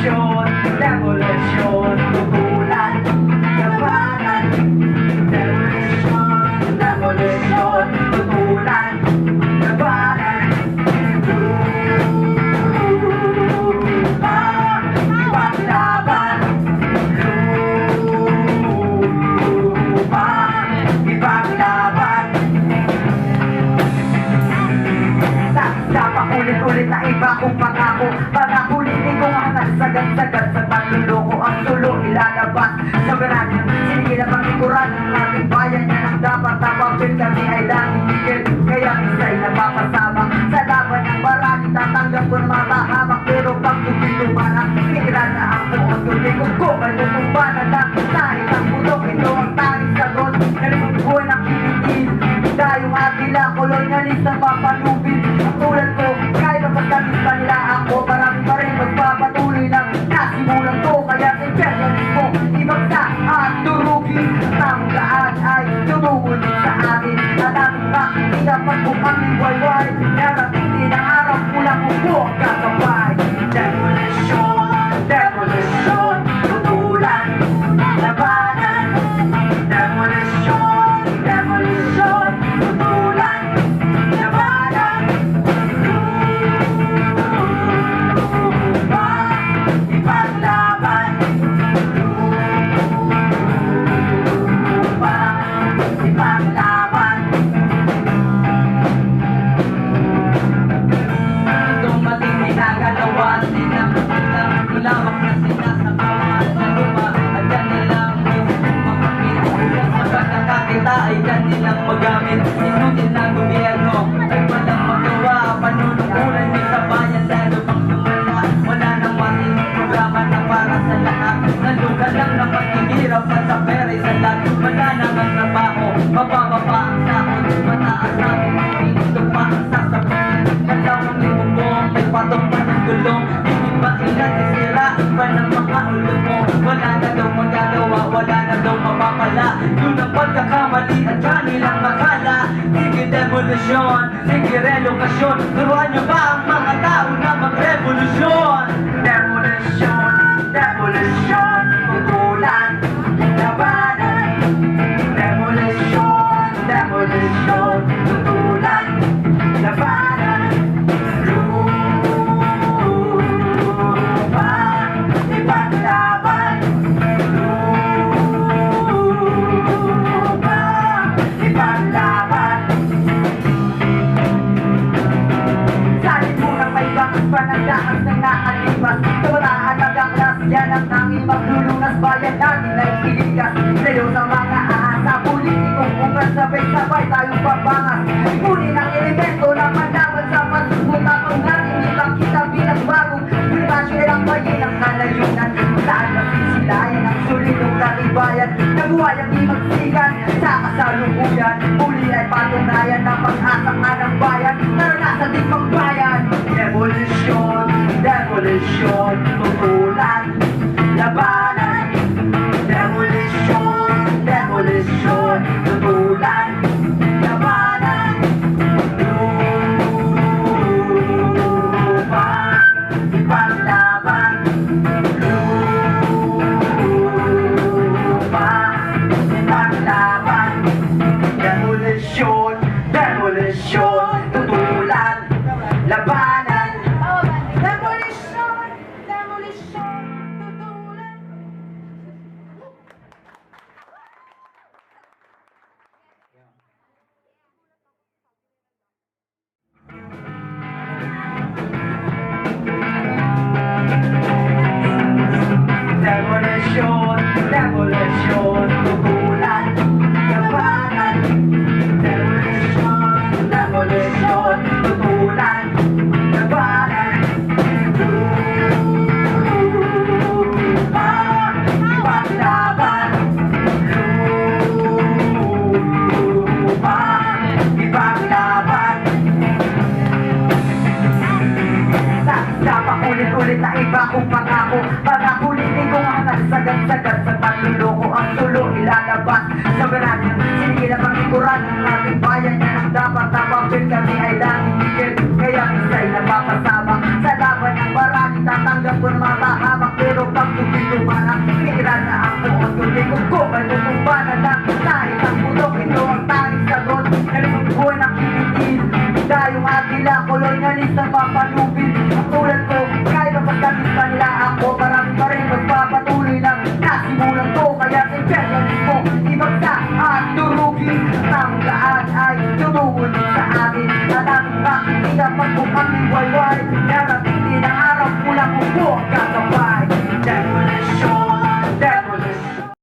Demolition, demolition, tutulan, labanan. Demolition, demolition, tutulan, labanan. Lupa, ipaglaban. Lupa, ipaglaban. Ulit-ulit na iba kong pangako. Pangako linig kong hangat sagad-sagad sa panluloko. Ang tulo ilalabas sa veranda. Sige na pangikuran ng ating bayan. Yan ang dapat napapil kami ay langit higil. Kaya isa'y napapasabak sa laban ng marami. Tatanggap ko ng mga tahamak. Pero pag tumilumanak, higran na ang buong tulikog ko. May tutumba na lang tayo ang putok. Ito ang tanging sagot. Nalimot ko ng kiligin. Tayong agila, kolonyalista papanubin. Ang tulad ko, kahit mapagkamis pa nila ako, marami pa rin magpapatuloy ng nasimulan ko. Kaya imperialismo, ibagsak at durugin. Tamang daan ay tumugunin sa amin. At aming makikita pag mukhang liwayway. Narating din ang araw, pulang upo ang kakapay. Demolition, demolition, tutulan, labanan. Demolition, demolition, tutulan, labanan. Lupa, ipaglaban. Lupa, ipaglaban. Dumating may nagalawa, sinang-sinang na sinasakawan sa lupa. At yan nilang makapit. Sa pagkakakita ay yan nilang magamit. Inutin na gobyerno ay walang magawa. Panunukulan niyo sa bayan lalo pang lumala. Wala nang matinong programa na para sa lahat. Naluga lang na maghihirap at sa pera sa lahat. Wala nang ang trabaho, mabababa ang sahod. Mataas ang pinuto pa ang sasabihin. Dalawang libo buong may patong pa ng gulong. Hindi ba ilan pa ng mga ulo mo? Wala na daw magagawa, wala na daw mapapala. Yun ang pagkakamali at yan nilang makala. Sige demolusyon, sige relokasyon. Turuan nyo ba ang mga tao na magrevolusyon? Demolusyon, demolusyon, tutulan, labanan. Demolusyon, demolusyon, tutulan, labanan. Lupa, ipaglaban. Lupa, ipaglaban. Sa lipunang may bangas pa ng dahas ng nakalipas. Tumatahan ang ganglas, yan ang tanging maglulunas. Bayan natin ay iligas. Sayo sa mga ahas sa politikong ungas. Sabay-sabay tayong pabangas. Ipunin ang elemento na panlaban sa pagsubuta. Kung natin ipakita bilang bagong primasyon ay ang bayin ng kalayunan. Saan masisilayan ang solidong katibayan. Nabuhay ang di magsikan sa kasalukuyan. Muli ay patunayan ng pag-asang ng bayan. Naranasan din magbayan. Demolition, demolition, tutulan, labanan. Demolition, demolition, tutulan, labanan. Lupa, ipaglaban. Lupa, ipaglaban. Demolition. aming wayway